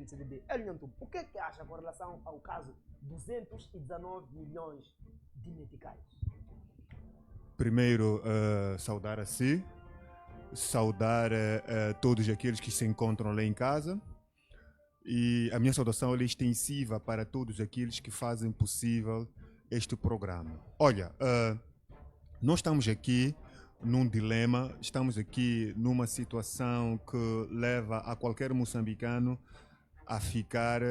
CNCDD. Eliantum, o que é que acha com relação ao caso 219 milhões de meticais? Primeiro, saudar a si, saudar todos aqueles que se encontram lá em casa. E a minha saudação é extensiva para todos aqueles que fazem possível este programa. Olha, nós estamos aqui num dilema, estamos aqui numa situação que leva a qualquer moçambicano a ficar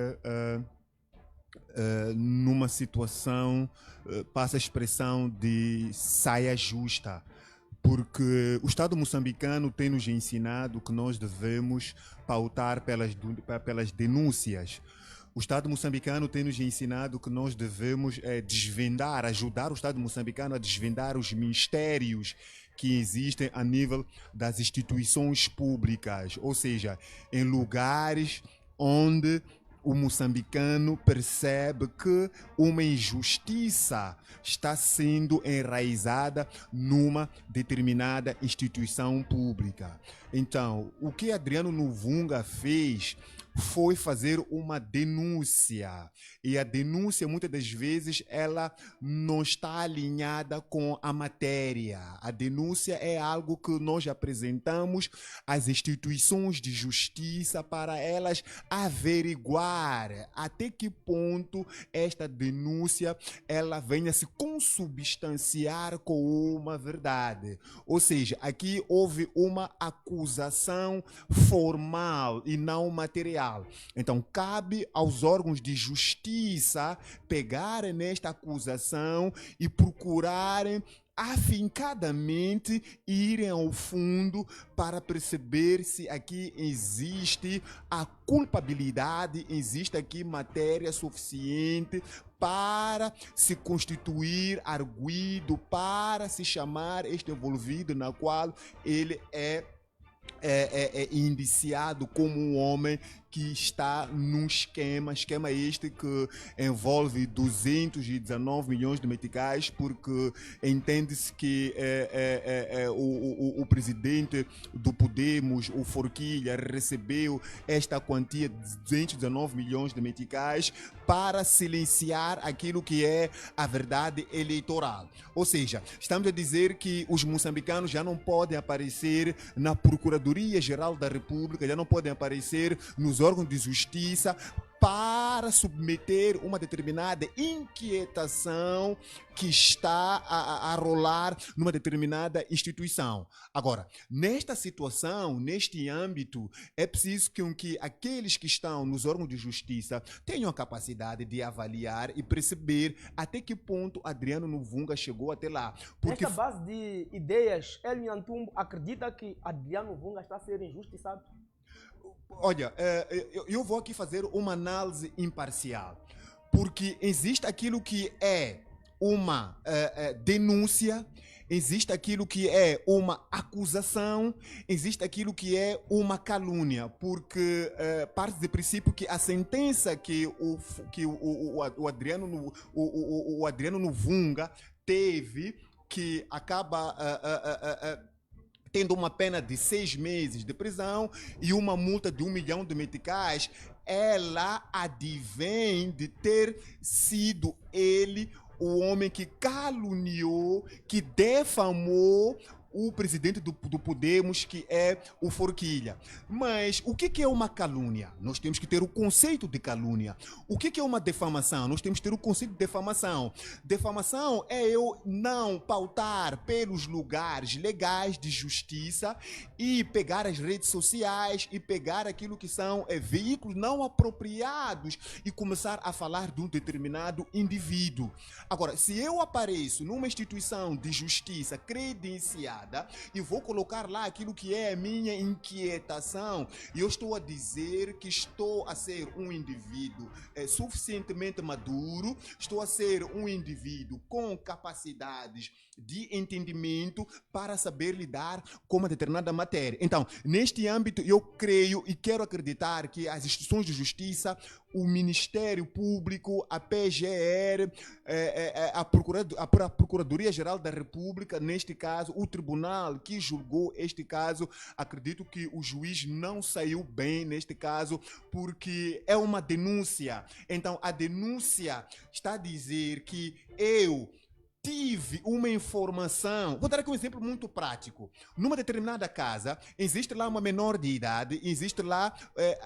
numa situação, passa a expressão de saia justa, porque o Estado moçambicano tem nos ensinado que nós devemos pautar pelas denúncias. O Estado moçambicano tem nos ensinado que nós devemos desvendar, ajudar o Estado moçambicano a desvendar os mistérios que existem a nível das instituições públicas, ou seja, em lugares onde o moçambicano percebe que uma injustiça está sendo enraizada numa determinada instituição pública. Então, o que Adriano Nuvunga fez foi fazer uma denúncia. E a denúncia, muitas das vezes, ela não está alinhada com a matéria. A denúncia é algo que nós apresentamos às instituições de justiça para elas averiguar até que ponto esta denúncia ela venha se consubstanciar com uma verdade. Ou seja, aqui houve uma acusação formal e não material. Então, cabe aos órgãos de justiça pegarem nesta acusação e procurarem afincadamente irem ao fundo para perceber se aqui existe a culpabilidade, existe aqui matéria suficiente para se constituir arguido, para se chamar este envolvido na qual ele é indiciado como um homem que está num esquema este que envolve 219 milhões de meticais, porque entende-se que o presidente do Podemos, o Forquilha, recebeu esta quantia de 219 milhões de meticais para silenciar aquilo que é a verdade eleitoral. Ou seja, estamos a dizer que os moçambicanos já não podem aparecer na Procuradoria-Geral da República, já não podem aparecer nos órgãos de justiça para submeter uma determinada inquietação que está a rolar numa determinada instituição. Agora, nesta situação, neste âmbito, é preciso que aqueles que estão nos órgãos de justiça tenham a capacidade de avaliar e perceber até que ponto Adriano Nuvunga chegou até lá. Porque nesta base de ideias, Eliantum acredita que Adriano Nuvunga está a ser injustiçado? Olha, eu vou aqui fazer uma análise imparcial, porque existe aquilo que é uma denúncia, existe aquilo que é uma acusação, existe aquilo que é uma calúnia, porque parte do princípio que a sentença que o Adriano Nuvunga teve, que acaba tendo uma pena de 6 meses de prisão e uma multa de 1 milhão de meticais, ela advém de ter sido ele o homem que caluniou, que defamou o presidente do Podemos, que é o Forquilha. Mas o que é uma calúnia? Nós temos que ter o conceito de calúnia. O que é uma defamação? Nós temos que ter o conceito de defamação. Defamação é eu não pautar pelos lugares legais de justiça e pegar as redes sociais e pegar aquilo que são veículos não apropriados e começar a falar de um determinado indivíduo. Agora, se eu apareço numa instituição de justiça credenciada e vou colocar lá aquilo que é a minha inquietação, e eu estou a dizer que estou a ser um indivíduo suficientemente maduro, estou a ser um indivíduo com capacidades de entendimento para saber lidar com uma determinada matéria. Então, neste âmbito, eu creio e quero acreditar que as instituições de justiça, o Ministério Público, a PGR, a Procuradoria-Geral da República, neste caso, o tribunal que julgou este caso, acredito que o juiz não saiu bem neste caso, porque é uma denúncia. Então, a denúncia está a dizer que eu tive uma informação. Vou dar aqui um exemplo muito prático. Numa determinada casa, existe lá uma menor de idade, existe lá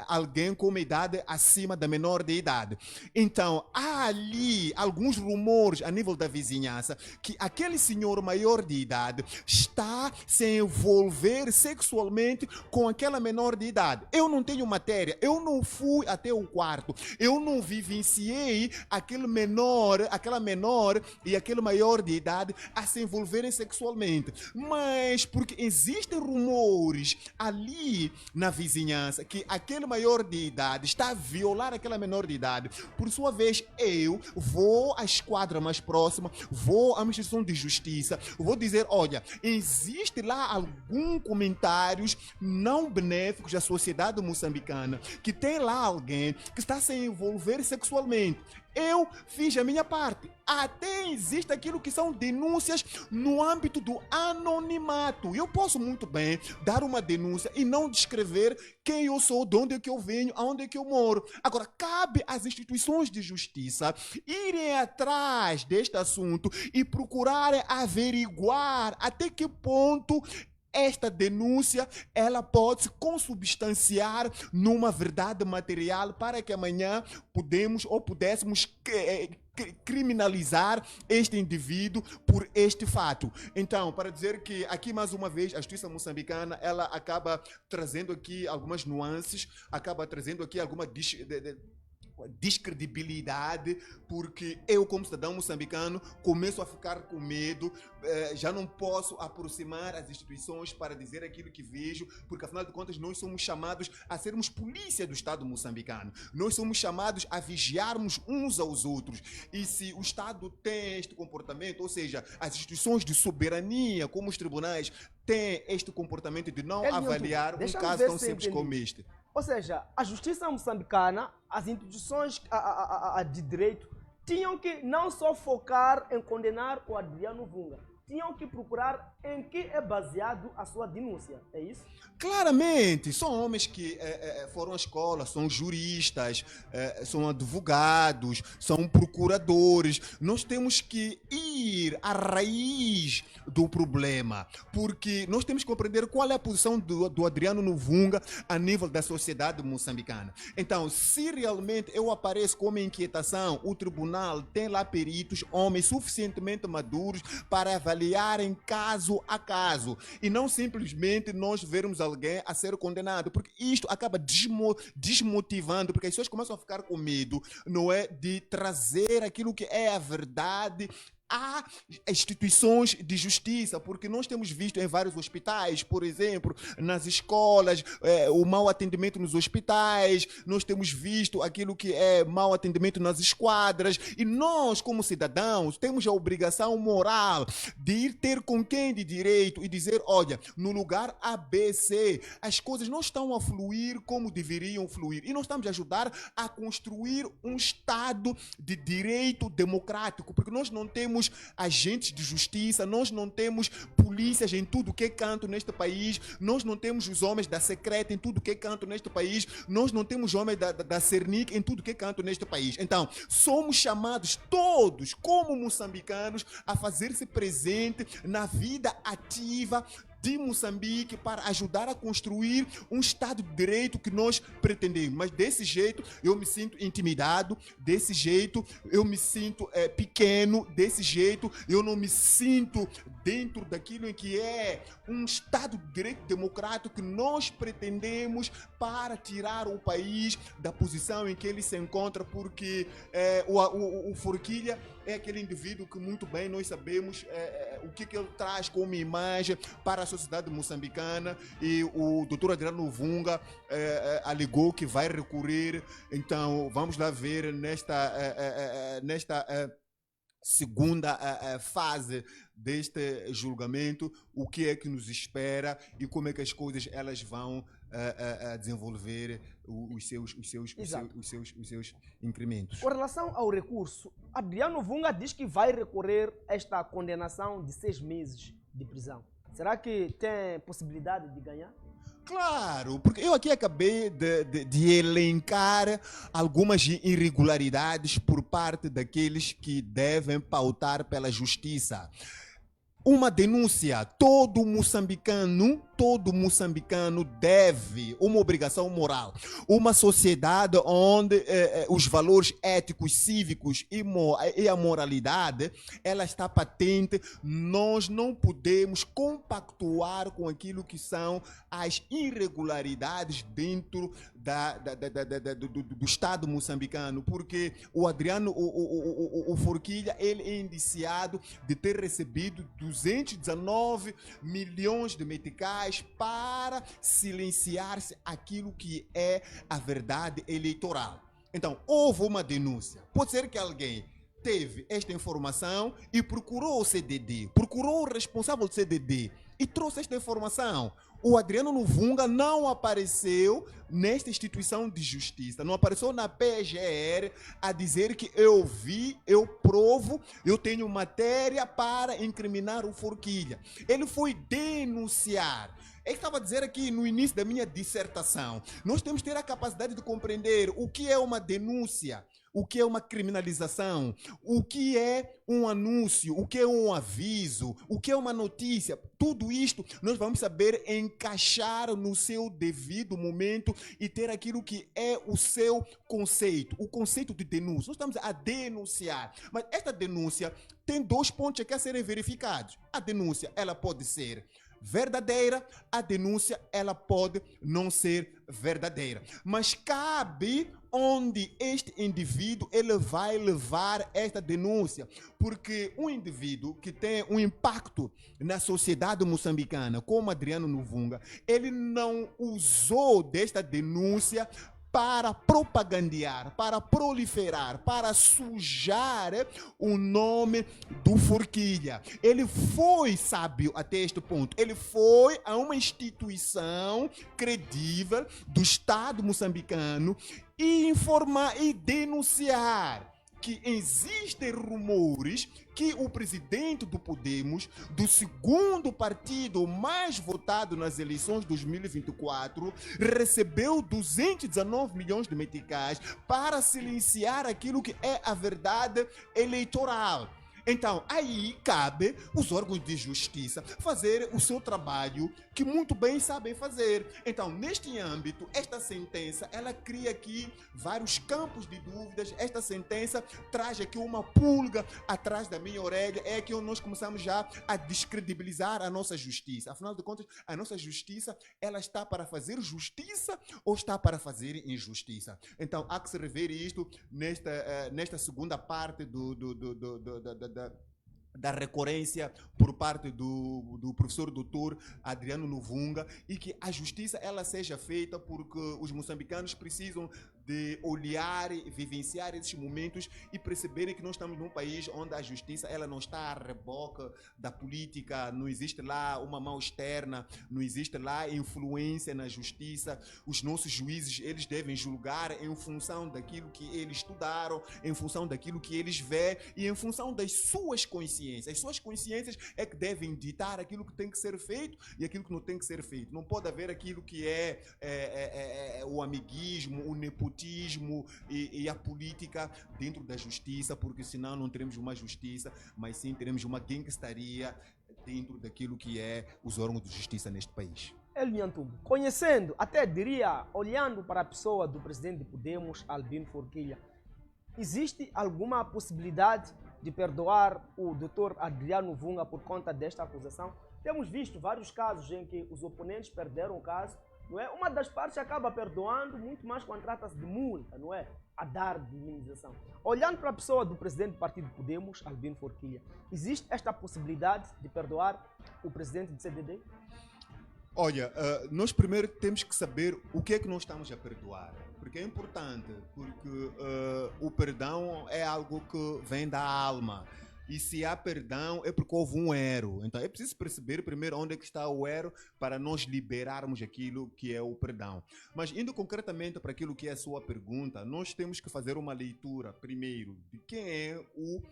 alguém com uma idade acima da menor de idade. Então, há ali alguns rumores a nível da vizinhança que aquele senhor maior de idade está a se envolver sexualmente com aquela menor de idade. Eu não tenho matéria, eu não fui até o quarto, eu não vivenciei aquele menor, aquela menor e aquele maior de idade a se envolverem sexualmente. Mas porque existem rumores ali na vizinhança que aquele maior de idade está a violar aquela menor de idade, por sua vez, eu vou à esquadra mais próxima, vou à instituição de justiça, vou dizer, olha, existe lá algum comentários não benéficos da sociedade moçambicana, que tem lá alguém que está a se envolver sexualmente. Eu fiz a minha parte. Até existe aquilo que são denúncias no âmbito do anonimato. Eu posso muito bem dar uma denúncia e não descrever quem eu sou, de onde é que eu venho, aonde é que eu moro. Agora, cabe às instituições de justiça irem atrás deste assunto e procurarem averiguar até que ponto esta denúncia ela pode se consubstanciar numa verdade material para que amanhã pudéssemos criminalizar este indivíduo por este fato. Então, para dizer que aqui mais uma vez a justiça moçambicana ela acaba trazendo aqui algumas nuances, acaba trazendo aqui alguma descredibilidade, porque eu, como cidadão moçambicano, começo a ficar com medo, já não posso aproximar as instituições para dizer aquilo que vejo, porque afinal de contas nós somos chamados a sermos polícia do Estado moçambicano, nós somos chamados a vigiarmos uns aos outros, e se o Estado tem este comportamento, ou seja, as instituições de soberania, como os tribunais, têm este comportamento de não avaliar um caso tão simples como este. Ou seja, a justiça moçambicana, as instituições de direito, tinham que não só focar em condenar o Adriano Vunga, tinham que procurar em que é baseado a sua denúncia, é isso? Claramente, são homens que foram à escola, são juristas, são advogados, são procuradores. Nós temos que ir à raiz do problema, porque nós temos que compreender qual é a posição do Adriano Vunga a nível da sociedade moçambicana. Então, se realmente eu apareço com uma inquietação, o tribunal tem lá peritos, homens suficientemente maduros para avaliarem caso a caso e não simplesmente nós vermos alguém a ser condenado, porque isto acaba desmotivando, porque as pessoas começam a ficar com medo, não é, de trazer aquilo que é a verdade há instituições de justiça, porque nós temos visto em vários hospitais, por exemplo, nas escolas, o mau atendimento nos hospitais, nós temos visto aquilo que é mau atendimento nas esquadras, e nós, como cidadãos, temos a obrigação moral de ir ter com quem de direito e dizer, olha, no lugar ABC, as coisas não estão a fluir como deveriam fluir, e nós estamos a ajudar a construir um Estado de direito democrático, porque nós não temos agentes de justiça, nós não temos polícias em tudo que é canto neste país, nós não temos os homens da secreta em tudo que é canto neste país, nós não temos homens da Cernic em tudo que é canto neste país. Então, somos chamados todos, como moçambicanos, a fazer-se presente na vida ativa de Moçambique para ajudar a construir um Estado de Direito que nós pretendemos. Mas desse jeito eu me sinto intimidado, desse jeito eu me sinto pequeno, desse jeito eu não me sinto dentro daquilo em que é um Estado de Direito democrático que nós pretendemos para tirar o país da posição em que ele se encontra, porque o Forquilha é aquele indivíduo que muito bem nós sabemos o que ele traz como imagem para a sociedade moçambicana, e o doutor Adriano Vunga alegou que vai recorrer. Então vamos lá ver nesta segunda fase deste julgamento o que é que nos espera e como é que as coisas elas vão a desenvolver os seus incrementos. Com relação ao recurso, Adriano Vunga diz que vai recorrer a esta condenação de 6 meses de prisão. Será que tem possibilidade de ganhar? Claro, porque eu aqui acabei de elencar algumas irregularidades por parte daqueles que devem pautar pela justiça. Uma denúncia, todo moçambicano deve, uma obrigação moral. Uma sociedade onde os valores éticos, cívicos e a moralidade, ela está patente. Nós não podemos compactuar com aquilo que são as irregularidades dentro do Estado moçambicano, porque o Adriano, o Forquilha, ele é indiciado de ter recebido 219 milhões de meticais para silenciar-se aquilo que é a verdade eleitoral. Então, houve uma denúncia. Pode ser que alguém teve esta informação e procurou o CDD, procurou o responsável do CDD e trouxe esta informação. O Adriano Vunga não apareceu nesta instituição de justiça, não apareceu na PGR a dizer que eu vi, eu provo, eu tenho matéria para incriminar o Forquilha. Ele foi denunciar. Eu estava a dizer aqui no início da minha dissertação, nós temos que ter a capacidade de compreender o que é uma denúncia, o que é uma criminalização, o que é um anúncio, o que é um aviso, o que é uma notícia. Tudo isto nós vamos saber encaixar no seu devido momento e ter aquilo que é o seu conceito, o conceito de denúncia. Nós estamos a denunciar, mas esta denúncia tem 2 pontos aqui a serem verificados. A denúncia, ela pode ser verdadeira, a denúncia ela pode não ser verdadeira, mas cabe onde este indivíduo ele vai levar esta denúncia, porque um indivíduo que tem um impacto na sociedade moçambicana, como Adriano Vunga, ele não usou desta denúncia para propagandear, para proliferar, para sujar o nome do Forquilha. Ele foi sábio até este ponto. Ele foi a uma instituição credível do Estado moçambicano e informar e denunciar que existem rumores que o presidente do Podemos, do segundo partido mais votado nas eleições de 2024, recebeu 219 milhões de meticais para silenciar aquilo que é a verdade eleitoral. Então, aí cabe os órgãos de justiça fazer o seu trabalho que muito bem sabem fazer. Então, neste âmbito, esta sentença, ela cria aqui vários campos de dúvidas. Esta sentença traz aqui uma pulga atrás da minha orelha. É que nós começamos já a descredibilizar a nossa justiça. Afinal de contas, a nossa justiça, ela está para fazer justiça ou está para fazer injustiça? Então, há que se rever isto nesta segunda parte da recorrência por parte do professor doutor Adriano Vunga, e que a justiça ela seja feita, porque os moçambicanos precisam de olhar e vivenciar esses momentos e perceberem que nós estamos num país onde a justiça ela não está a reboque da política, não existe lá uma mão externa, não existe lá influência na justiça. Os nossos juízes, eles devem julgar em função daquilo que eles estudaram, em função daquilo que eles vêem e em função das suas consciências. As suas consciências é que devem ditar aquilo que tem que ser feito e aquilo que não tem que ser feito. Não pode haver aquilo que é o amiguismo, o nepotismo e a política dentro da justiça, porque senão não teremos uma justiça, mas sim teremos uma gangstaria dentro daquilo que é os órgãos de justiça neste país. Eliantumbo, conhecendo, até diria, olhando para a pessoa do presidente de Podemos, Albino Forquilha, existe alguma possibilidade de perdoar o Dr. Adriano Vunga por conta desta acusação? Temos visto vários casos em que os oponentes perderam o caso, não é? Uma das partes acaba perdoando, muito mais quando trata-se de multa, não é? A dar de indenização. Olhando para a pessoa do presidente do partido Podemos, Albino Forquilha, existe esta possibilidade de perdoar o presidente do CDD? Olha, nós primeiro temos que saber o que é que nós estamos a perdoar. Porque é importante, porque o perdão é algo que vem da alma. E se há perdão, é porque houve um erro. Então é preciso perceber primeiro onde é que está o erro para nós liberarmos aquilo que é o perdão. Mas indo concretamente para aquilo que é a sua pergunta, nós temos que fazer uma leitura primeiro de quem é o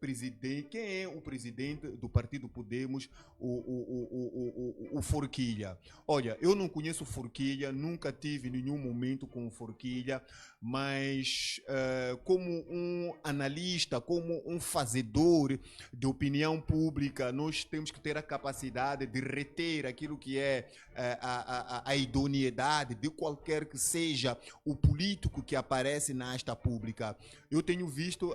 presidente, quem é o presidente do Partido Podemos, o Forquilha. Olha, eu não conheço o Forquilha, nunca tive nenhum momento com o Forquilha, mas como um analista, como um fazedor de opinião pública, nós temos que ter a capacidade de reter aquilo que é a idoneidade de qualquer que seja o político que aparece na asta pública. Eu tenho visto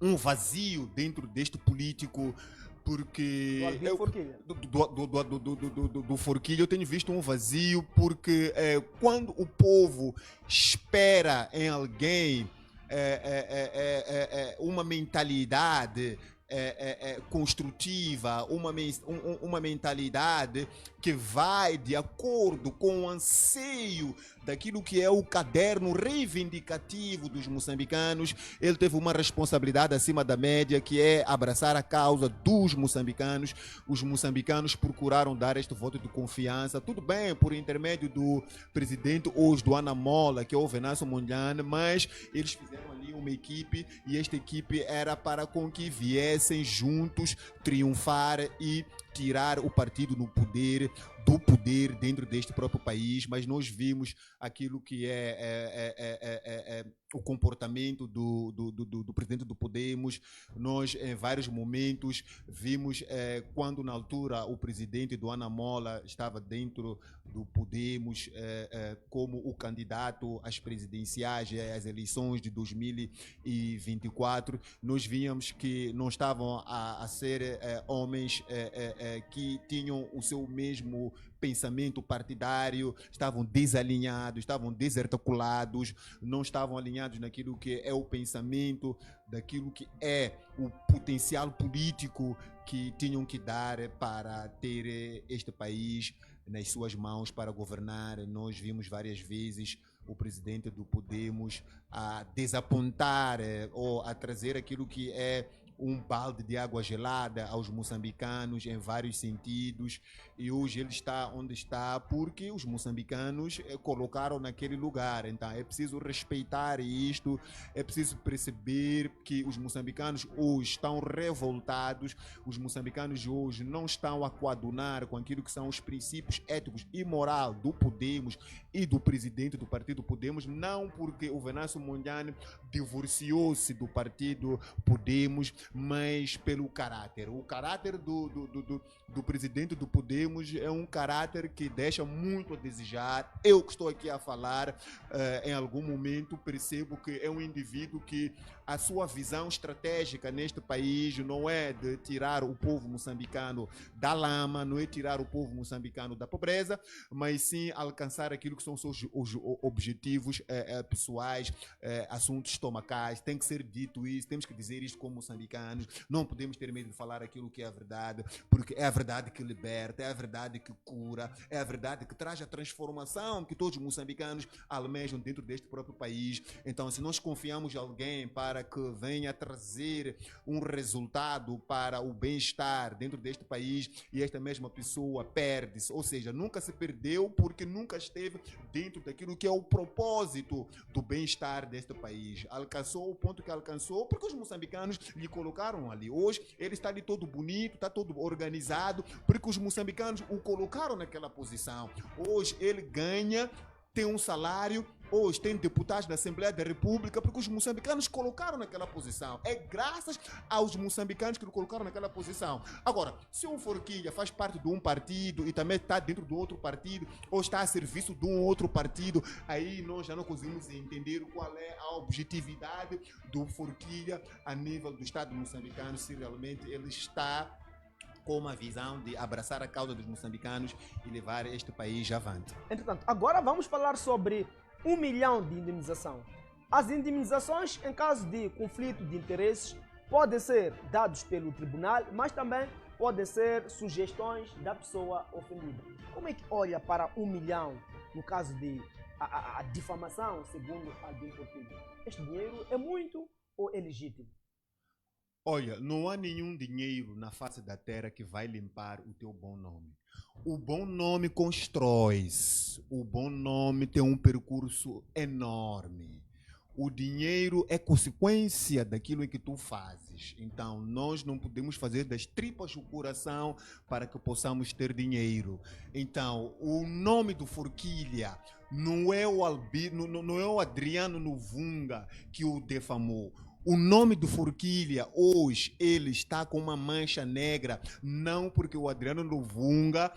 um vazio dentro deste político, porque do Forquilha eu tenho visto um vazio, porque quando o povo espera em alguém uma mentalidade construtiva, uma mentalidade que vai de acordo com o anseio daquilo que é o caderno reivindicativo dos moçambicanos, ele teve uma responsabilidade acima da média, que é abraçar a causa dos moçambicanos. Os moçambicanos procuraram dar este voto de confiança, tudo bem, por intermédio do presidente hoje, do Anamola, que é o Venâncio Mondlane, mas eles fizeram ali uma equipe, e esta equipe era para com que viessem juntos triunfar e tirar o partido do poder dentro deste próprio país. Mas nós vimos aquilo que é o comportamento do presidente do Podemos. Nós, em vários momentos, vimos quando na altura o presidente do Anamola estava dentro do Podemos como o candidato às presidenciais, às eleições de 2024, nós víamos que não estavam a ser homens que tinham o seu mesmo pensamento partidário, estavam desalinhados, estavam desarticulados, não estavam alinhados naquilo que é o pensamento, daquilo que é o potencial político que tinham que dar para ter este país nas suas mãos para governar. Nós vimos várias vezes o presidente do Podemos a desapontar ou a trazer aquilo que é um balde de água gelada aos moçambicanos em vários sentidos, e hoje ele está onde está porque os moçambicanos colocaram naquele lugar. Então é preciso respeitar isto, é preciso perceber que os moçambicanos hoje estão revoltados, os moçambicanos hoje não estão a coadunar com aquilo que são os princípios éticos e moral do Podemos e do presidente do partido Podemos, não porque o Venâncio Mondlane divorciou-se do partido Podemos, mas pelo caráter. O caráter do presidente do Podemos é um caráter que deixa muito a desejar. Eu que estou aqui a falar, em algum momento percebo que é um indivíduo que a sua visão estratégica neste país não é de tirar o povo moçambicano da lama, não é tirar o povo moçambicano da pobreza, mas sim alcançar aquilo que são os seus objetivos pessoais, assuntos estomacais. Tem que ser dito isso, temos que dizer isto como moçambicanos. Não podemos ter medo de falar aquilo que é a verdade, porque é a verdade que liberta, é a verdade que cura, é a verdade que traz a transformação que todos os moçambicanos almejam dentro deste próprio país. Então, se nós confiamos em alguém para que venha trazer um resultado para o bem-estar dentro deste país, e esta mesma pessoa perde-se, ou seja, nunca se perdeu porque nunca esteve dentro daquilo que é o propósito do bem-estar deste país. Alcançou o ponto que alcançou porque os moçambicanos lhe colocaram ali. Hoje ele está ali todo bonito, está todo organizado, porque os moçambicanos o colocaram naquela posição. Hoje ele ganha, tem um salário, hoje tem deputados da Assembleia da República, porque os moçambicanos colocaram naquela posição. É graças aos moçambicanos que o colocaram naquela posição. Agora, se o Forquilha faz parte de um partido e também está dentro do outro partido, ou está a serviço de um outro partido, aí nós já não conseguimos entender qual é a objetividade do Forquilha a nível do Estado moçambicano, se realmente ele está com uma visão de abraçar a causa dos moçambicanos e levar este país avante. Entretanto, agora vamos falar sobre 1 milhão de indemnização. As indemnizações em caso de conflito de interesses podem ser dados pelo tribunal, mas também podem ser sugestões da pessoa ofendida. Como é que olha para 1 milhão no caso de a difamação, segundo Albino Forquilha? Este dinheiro é muito ou é legítimo? Olha, não há nenhum dinheiro na face da terra que vai limpar o teu bom nome. O bom nome constrói-se. O bom nome tem um percurso enorme. O dinheiro é consequência daquilo em que tu fazes. Então, nós não podemos fazer das tripas o coração para que possamos ter dinheiro. Então, o nome do Forquilha não é o Adriano Novunga que o defamou. O nome do Forquilha, hoje, ele está com uma mancha negra, não porque o Adriano Novunga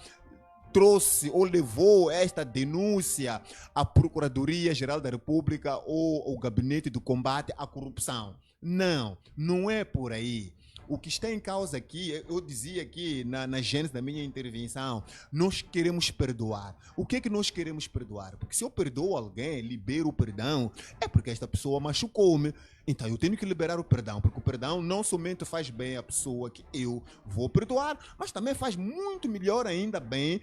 trouxe ou levou esta denúncia à Procuradoria-Geral da República ou ao Gabinete do Combate à Corrupção. Não, não é por aí. O que está em causa aqui, eu dizia aqui na gênese da minha intervenção, nós queremos perdoar. O que é que nós queremos perdoar? Porque se eu perdoo alguém, libero o perdão, é porque esta pessoa machucou-me. Então eu tenho que liberar o perdão, porque o perdão não somente faz bem à pessoa que eu vou perdoar, mas também faz muito melhor ainda bem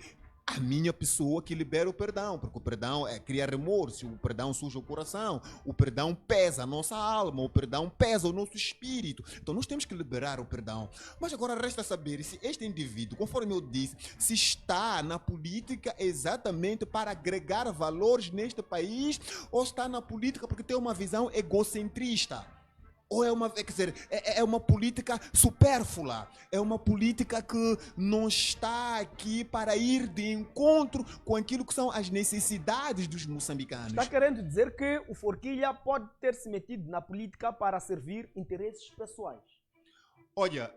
a minha pessoa que libera o perdão, porque o perdão cria remorso, o perdão suja o coração, o perdão pesa a nossa alma, o perdão pesa o nosso espírito. Então nós temos que liberar o perdão. Mas agora resta saber se este indivíduo, conforme eu disse, se está na política exatamente para agregar valores neste país ou está na política porque tem uma visão egocentrista. Ou é uma política supérflua, é uma política que não está aqui para ir de encontro com aquilo que são as necessidades dos moçambicanos. Está querendo dizer que o Forquilha pode ter se metido na política para servir interesses pessoais? Olha,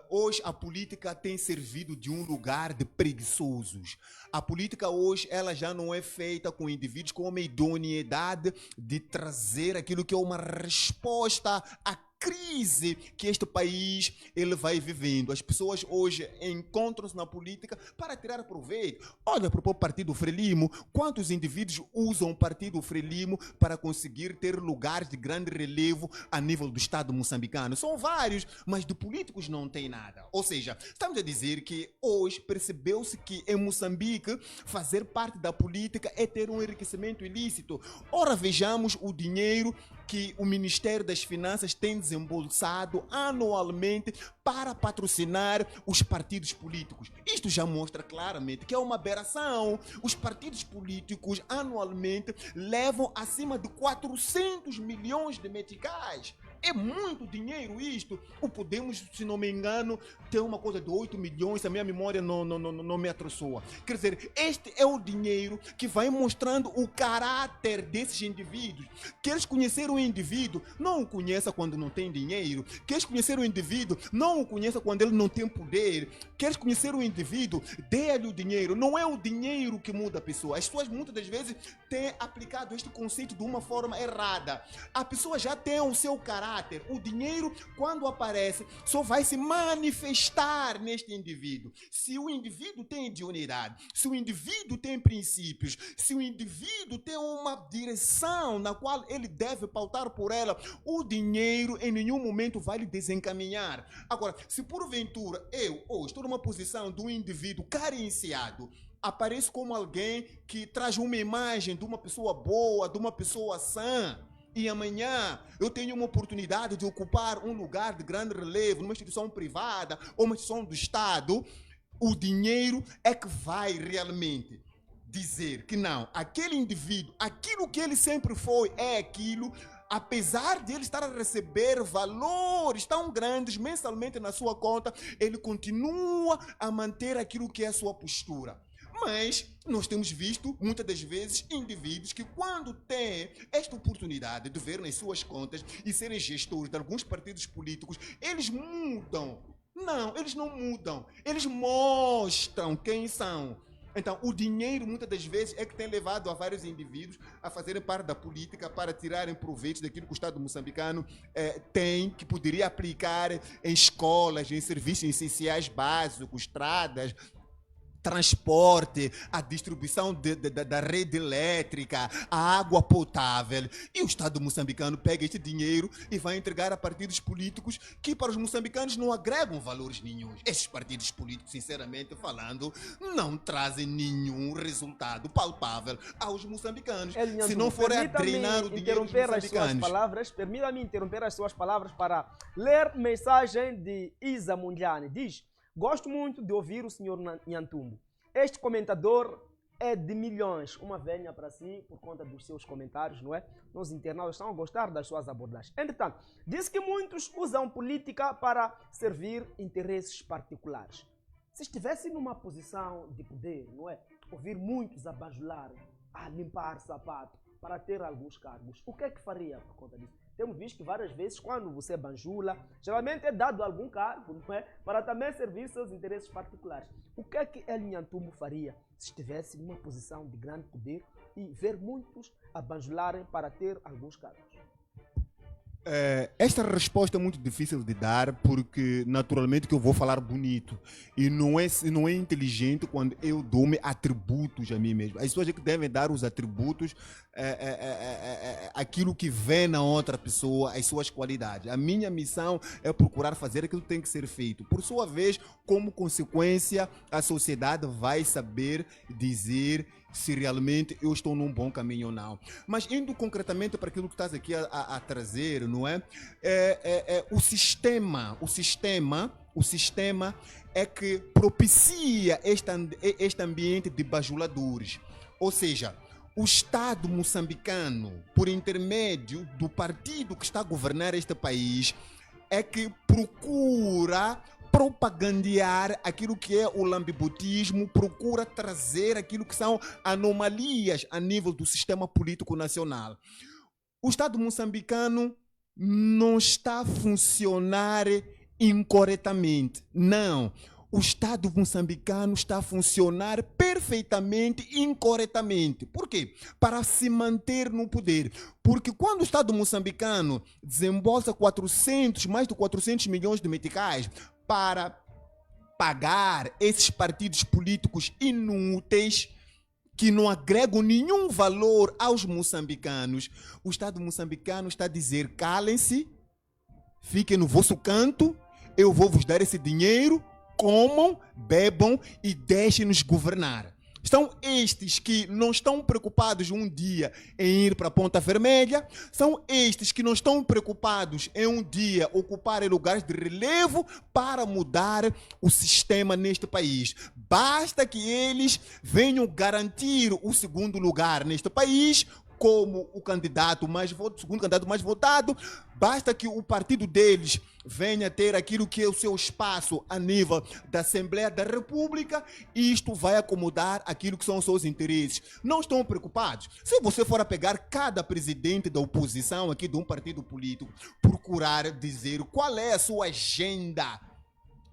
hoje a política tem servido de um lugar de preguiçosos. A política hoje ela já não é feita com indivíduos com uma idoneidade de trazer aquilo que é uma resposta à crise que este país ele vai vivendo. As pessoas hoje encontram-se na política para tirar proveito. Olha para o Partido Frelimo, quantos indivíduos usam o Partido Frelimo para conseguir ter lugares de grande relevo a nível do Estado moçambicano? São vários, mas de políticos não tem nada. Ou seja, estamos a dizer que hoje percebeu-se que em Moçambique fazer parte da política é ter um enriquecimento ilícito. Ora, vejamos o dinheiro que o Ministério das Finanças tem desembolsado anualmente para patrocinar os partidos políticos. Isto já mostra claramente que é uma aberração. Os partidos políticos anualmente levam acima de 400 milhões de meticais. É muito dinheiro isto. O Podemos, se não me engano, tem uma coisa de 8 milhões, se a minha memória não me atrasou. Quer dizer, este é o dinheiro que vai mostrando o caráter desses indivíduos. Queres conhecer um indivíduo? Não o conheça quando não tem dinheiro. Queres conhecer um indivíduo? Não o conheça quando ele não tem poder. Queres conhecer um indivíduo? Dê-lhe o dinheiro. Não é o dinheiro que muda a pessoa. As pessoas muitas das vezes têm aplicado este conceito de uma forma errada. A pessoa já tem o seu caráter. O dinheiro, quando aparece, só vai se manifestar neste indivíduo. Se o indivíduo tem idoneidade, se o indivíduo tem princípios, se o indivíduo tem uma direção na qual ele deve pautar por ela, o dinheiro em nenhum momento vai lhe desencaminhar. Agora, se porventura eu ou estou numa posição de um indivíduo carenciado, apareço como alguém que traz uma imagem de uma pessoa boa, de uma pessoa sã, e amanhã eu tenho uma oportunidade de ocupar um lugar de grande relevo numa instituição privada ou uma instituição do Estado, o dinheiro é que vai realmente dizer que não, aquele indivíduo, aquilo que ele sempre foi é aquilo, apesar de ele estar a receber valores tão grandes mensalmente na sua conta, ele continua a manter aquilo que é a sua postura. Mas nós temos visto, muitas das vezes, indivíduos que quando têm esta oportunidade de ver nas suas contas e serem gestores de alguns partidos políticos, eles mudam. Não, eles não mudam. Eles mostram quem são. Então, o dinheiro, muitas das vezes, é que tem levado a vários indivíduos a fazerem parte da política para tirarem proveito daquilo que o Estado moçambicano tem, que poderia aplicar em escolas, em serviços essenciais básicos, estradas, transporte, a distribuição da rede elétrica, a água potável. E o Estado moçambicano pega este dinheiro e vai entregar a partidos políticos que para os moçambicanos não agregam valores nenhum. Esses partidos políticos, sinceramente falando, não trazem nenhum resultado palpável aos moçambicanos. Se não for a drenar o dinheiro dos moçambicanos. Permita-me interromper as suas palavras para ler mensagem de Isa Mundiani. Diz: gosto muito de ouvir o senhor Nhantumbo. Este comentador é de milhões. Uma venha para si por conta dos seus comentários, não é? Os internautas estão a gostar das suas abordagens. Entretanto, disse que muitos usam política para servir interesses particulares. Se estivesse numa posição de poder, não é? Ouvir muitos a bajularem, a limpar sapato para ter alguns cargos, o que é que faria por conta disso? Temos visto que várias vezes, quando você banjula, geralmente é dado algum cargo, não é? Para também servir seus interesses particulares. O que é que El Nhantumbo faria se estivesse numa posição de grande poder e ver muitos a banjularem para ter alguns cargos? Esta resposta é muito difícil de dar porque naturalmente que eu vou falar bonito e não é inteligente quando eu dou-me atributos a mim mesmo. As pessoas que devem dar os atributos aquilo que vê na outra pessoa, as suas qualidades. A minha missão é procurar fazer aquilo que tem que ser feito. Por sua vez, como consequência, a sociedade vai saber dizer se realmente eu estou num bom caminho ou não. Mas indo concretamente para aquilo que estás aqui a trazer, não é? O sistema é que propicia este ambiente de bajuladores. Ou seja, o Estado moçambicano, por intermédio do partido que está a governar este país, é que procura propagandear aquilo que é o lambibotismo, procura trazer aquilo que são anomalias a nível do sistema político nacional. O Estado moçambicano não está a funcionar incorretamente, não. O Estado moçambicano está a funcionar perfeitamente incorretamente. Por quê? Para se manter no poder. Porque quando o Estado moçambicano desembolsa mais de 400 milhões de meticais para pagar esses partidos políticos inúteis que não agregam nenhum valor aos moçambicanos, o Estado moçambicano está a dizer: calem-se, fiquem no vosso canto, eu vou vos dar esse dinheiro, comam, bebam e deixem-nos governar. São estes que não estão preocupados um dia em ir para a Ponta Vermelha, são estes que não estão preocupados em um dia ocuparem lugares de relevo para mudar o sistema neste país. Basta que eles venham garantir o segundo lugar neste país como o segundo candidato mais votado, basta que o partido deles venha ter aquilo que é o seu espaço a nível da Assembleia da República e isto vai acomodar aquilo que são os seus interesses. Não estão preocupados? Se você for a pegar cada presidente da oposição aqui de um partido político, procurar dizer qual é a sua agenda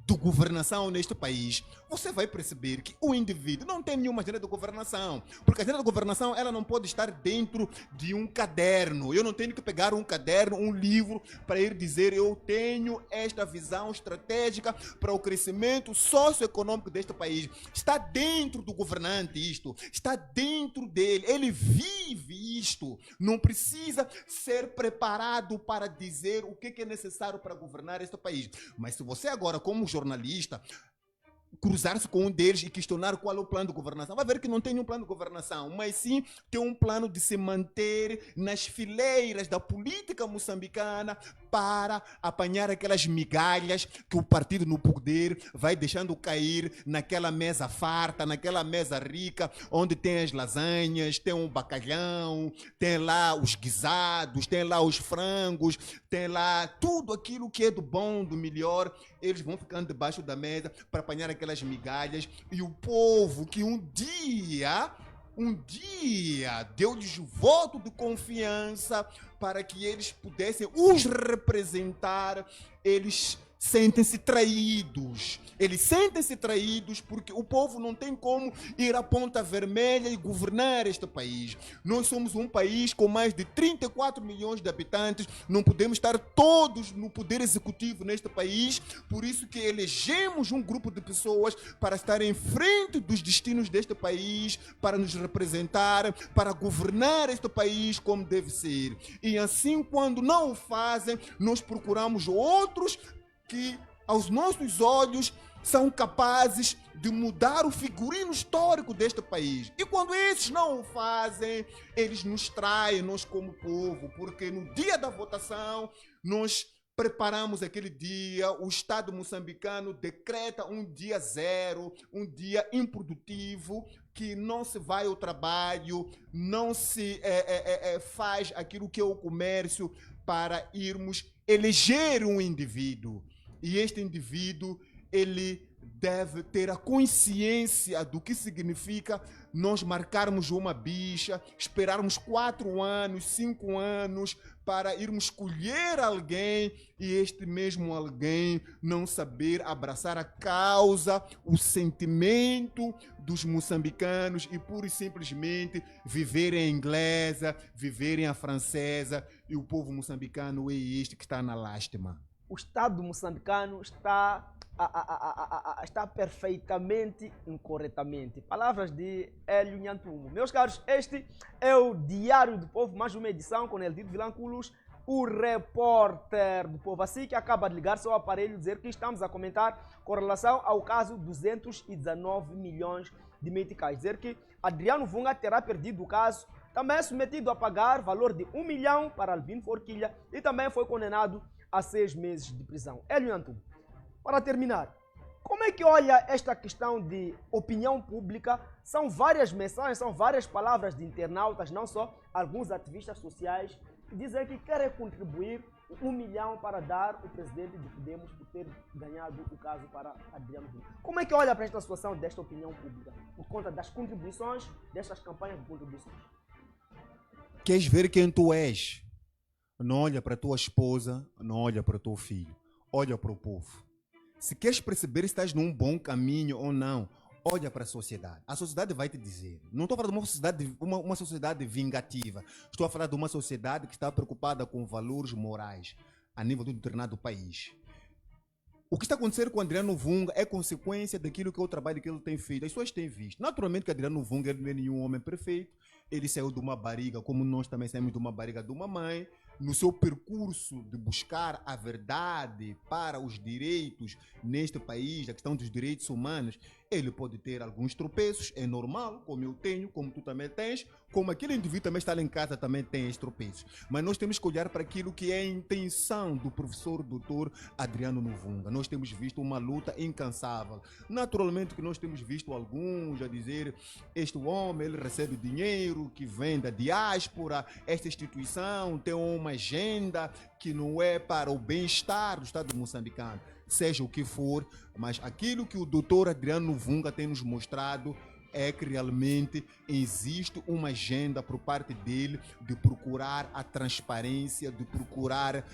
de governação neste país, você vai perceber que o indivíduo não tem nenhuma agenda de governação, porque a agenda de governação ela não pode estar dentro de um caderno. Eu não tenho que pegar um caderno, um livro para ir dizer eu tenho esta visão estratégica para o crescimento socioeconômico deste país. Está dentro do governante isto, está dentro dele, ele vive isto. Não precisa ser preparado para dizer o que é necessário para governar este país. Mas se você agora, como jornalista, cruzar-se com um deles e questionar qual é o plano de governação, vai ver que não tem nenhum plano de governação, mas sim tem um plano de se manter nas fileiras da política moçambicana para apanhar aquelas migalhas que o partido no poder vai deixando cair naquela mesa farta, naquela mesa rica, onde tem as lasanhas, tem o bacalhau, tem lá os guisados, tem lá os frangos, tem lá tudo aquilo que é do bom, do melhor. Eles vão ficando debaixo da mesa para apanhar aquelas migalhas e o povo que um dia deu-lhes o voto de confiança para que eles pudessem os representar, eles sentem-se traídos. Eles sentem-se traídos porque o povo não tem como ir à ponta vermelha e governar este país. Nós somos um país com mais de 34 milhões de habitantes, não podemos estar todos no poder executivo neste país, por isso que elegemos um grupo de pessoas para estar em frente dos destinos deste país, para nos representar, para governar este país como deve ser. E assim, quando não o fazem, nós procuramos outros que, aos nossos olhos, são capazes de mudar o figurino histórico deste país. E quando esses não o fazem, eles nos traem, nós como povo, porque no dia da votação, nós preparamos aquele dia, o Estado moçambicano decreta um dia zero, um dia improdutivo, que não se vai ao trabalho, não se faz aquilo que é o comércio para irmos eleger um indivíduo. E este indivíduo, ele deve ter a consciência do que significa nós marcarmos uma bicha, esperarmos 4 anos, 5 anos para irmos escolher alguém e este mesmo alguém não saber abraçar a causa, o sentimento dos moçambicanos e pura e simplesmente viverem a inglesa, viverem a francesa, e o povo moçambicano é este que está na lástima. O Estado moçambicano está perfeitamente incorretamente. Palavras de Hélio Nhantumo. Meus caros, este é o Diário do Povo, mais uma edição com Eldito Vilanculos, o repórter do Povo, assim que acaba de ligar seu aparelho, dizer que estamos a comentar com relação ao caso 219 milhões de meticais. Dizer que Adriano Vunga terá perdido o caso, também é submetido a pagar valor de 1 milhão para Albino Forquilha e também foi condenado a 6 meses de prisão. Hélio Nhantumo, para terminar, como é que olha esta questão de opinião pública? São várias mensagens, são várias palavras de internautas, não só alguns ativistas sociais, que dizem que querem contribuir 1 milhão para dar o presidente de Podemos por ter ganhado o caso para Adriano Vunga. Como é que olha para esta situação desta opinião pública, por conta das contribuições, destas campanhas de contribuições? Queres ver quem tu és? Não olha para a tua esposa, não olha para o teu filho. Olha para o povo. Se queres perceber se estás num bom caminho ou não, olha para a sociedade. A sociedade vai te dizer. Não estou falando de uma sociedade vingativa. Estou a falar de uma sociedade que está preocupada com valores morais a nível de um determinado país. O que está acontecendo com Adriano Vunga é consequência daquilo que é o trabalho que ele tem feito. As pessoas têm visto. Naturalmente que Adriano Vunga não é nenhum homem perfeito. Ele saiu de uma barriga, como nós também saímos de uma barriga de uma mãe. No seu percurso de buscar a verdade para os direitos neste país, a questão dos direitos humanos, ele pode ter alguns tropeços, é normal, como eu tenho, como tu também tens, como aquele indivíduo também está lá em casa também tem esses tropeços. Mas nós temos que olhar para aquilo que é a intenção do professor doutor Adriano Vunga. Nós temos visto uma luta incansável. Naturalmente que nós temos visto alguns a dizer, este homem, ele recebe dinheiro que vem da diáspora, esta instituição tem uma agenda que não é para o bem-estar do Estado moçambicano. Seja o que for, mas aquilo que o doutor Adriano Vunga tem nos mostrado é que realmente existe uma agenda por parte dele de procurar a transparência, de procurar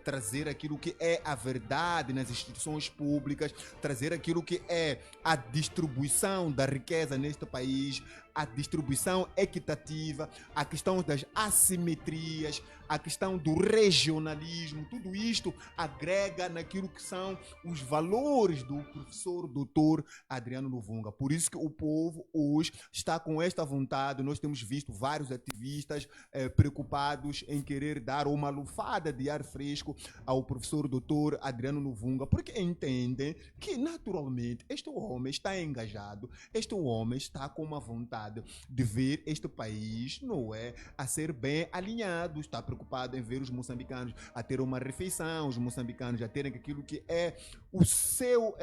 trazer aquilo que é a verdade nas instituições públicas, trazer aquilo que é a distribuição da riqueza neste país, a distribuição equitativa, a questão das assimetrias, a questão do regionalismo, tudo isto agrega naquilo que são os valores do professor doutor Adriano Vunga. Por isso que o povo hoje está com esta vontade. Nós temos visto vários ativistas preocupados em querer dar uma lufada de ar fresco ao professor doutor Adriano Vunga, porque entendem que naturalmente este homem está engajado, este homem está com uma vontade de ver este país, não é, a ser bem alinhado, está preocupado em ver os moçambicanos a ter uma refeição, os moçambicanos a terem aquilo que é o seu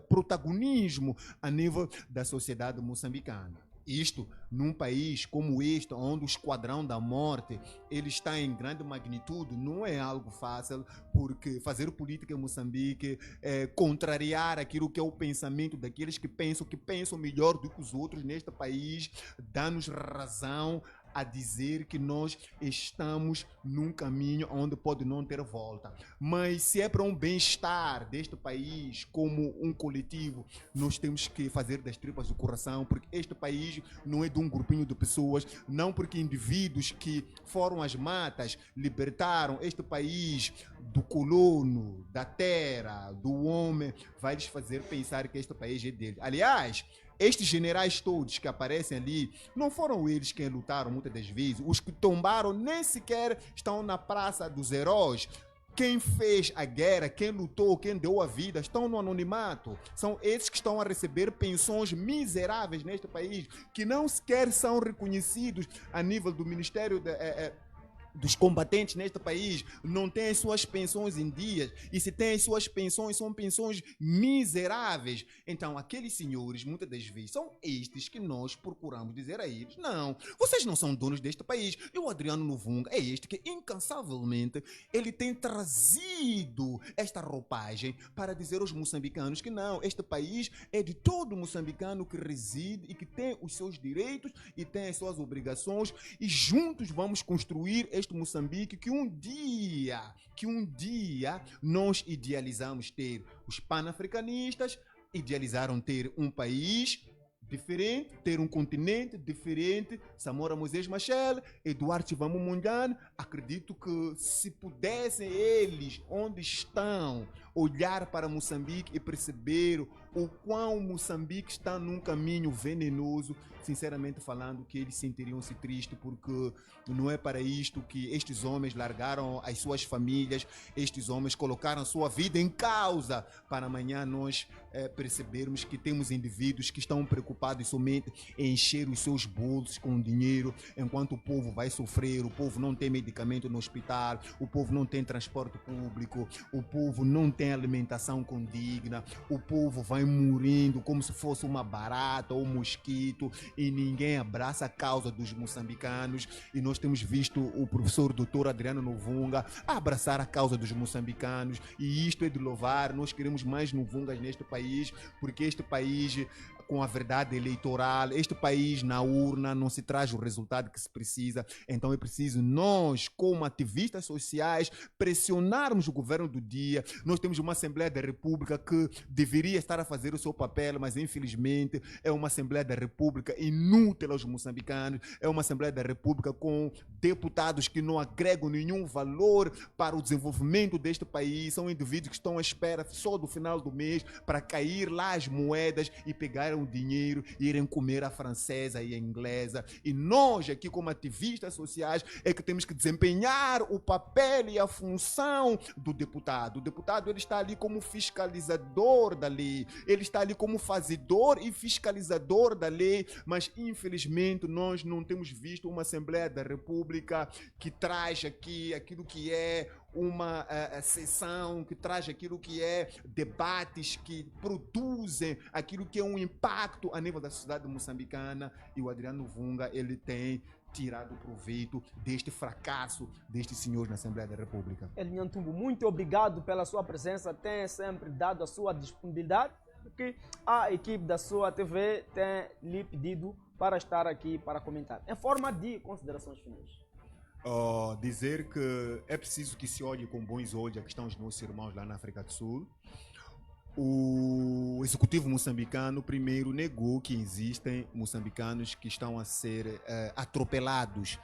protagonismo a nível da sociedade moçambicana. Isto num país como este, onde o Esquadrão da Morte ele está em grande magnitude, não é algo fácil, porque fazer política em Moçambique é contrariar aquilo que é o pensamento daqueles que pensam melhor do que os outros neste país, dá-nos razão a dizer que nós estamos num caminho onde pode não ter volta. Mas se é para um bem-estar deste país como um coletivo, nós temos que fazer das tripas do coração, porque este país não é de um grupinho de pessoas, não porque indivíduos que foram às matas, libertaram este país do colono, da terra, do homem, vai lhes fazer pensar que este país é dele. Aliás, estes generais todos que aparecem ali, não foram eles quem lutaram muitas das vezes. Os que tombaram nem sequer estão na praça dos heróis. Quem fez a guerra, quem lutou, quem deu a vida, estão no anonimato. São esses que estão a receber pensões miseráveis neste país, que não sequer são reconhecidos a nível do Ministério dos combatentes neste país, não têm as suas pensões em dias, e se têm as suas pensões, são pensões miseráveis. Então, aqueles senhores, muitas das vezes, são estes que nós procuramos dizer a eles: não, vocês não são donos deste país. E o Adriano Luvunga é este que, incansavelmente, ele tem trazido esta roupagem para dizer aos moçambicanos que não, este país é de todo moçambicano que reside e que tem os seus direitos e tem as suas obrigações, e juntos vamos construir este Moçambique que um dia nós idealizamos ter. Os panafricanistas idealizaram ter um país diferente, ter um continente diferente. Samora Moisés Machel, Eduardo Chivamo Mungane, acredito que se pudessem eles, onde estão, olhar para Moçambique e perceber o quão Moçambique está num caminho venenoso, sinceramente falando, que eles sentiriam-se tristes, porque não é para isto que estes homens largaram as suas famílias, estes homens colocaram a sua vida em causa, para amanhã nós percebermos que temos indivíduos que estão preocupados somente em encher os seus bolsos com dinheiro, enquanto o povo vai sofrer, o povo não tem medicamento no hospital, o povo não tem transporte público, o povo não tem alimentação condigna, o povo vai morrendo como se fosse uma barata ou um mosquito, e ninguém abraça a causa dos moçambicanos. E nós temos visto o professor Dr. Adriano Luvunga abraçar a causa dos moçambicanos, e isto é de louvar. Nós queremos mais Luvungas neste país, porque este país, com a verdade eleitoral, este país na urna não se traz o resultado que se precisa. Então é preciso nós, como ativistas sociais, pressionarmos o governo do dia. Nós temos uma Assembleia da República que deveria estar a fazer o seu papel, mas infelizmente é uma Assembleia da República inútil aos moçambicanos, é uma Assembleia da República com deputados que não agregam nenhum valor para o desenvolvimento deste país. São indivíduos que estão à espera só do final do mês para cair lá as moedas e pegar o dinheiro e irem comer a francesa e a inglesa. E nós aqui, como ativistas sociais, é que temos que desempenhar o papel e a função do deputado. O deputado, ele está ali como fiscalizador da lei, ele está ali como fazedor e fiscalizador da lei, mas infelizmente nós não temos visto uma Assembleia da República que traz aqui aquilo que é uma sessão, que traz aquilo que é debates que produzem aquilo que é um impacto a nível da sociedade moçambicana. E o Adriano Luvunga, ele tem tirado proveito deste fracasso destes senhores na Assembleia da República. Elinho Tumbo, muito obrigado pela sua presença, tem sempre dado a sua disponibilidade, porque a equipe da sua TV tem lhe pedido para estar aqui para comentar. Em forma de considerações finais. Dizer que é preciso que se olhe com bons olhos a questão dos nossos irmãos lá na África do Sul. O executivo moçambicano primeiro negou que existem moçambicanos que estão a ser atropelados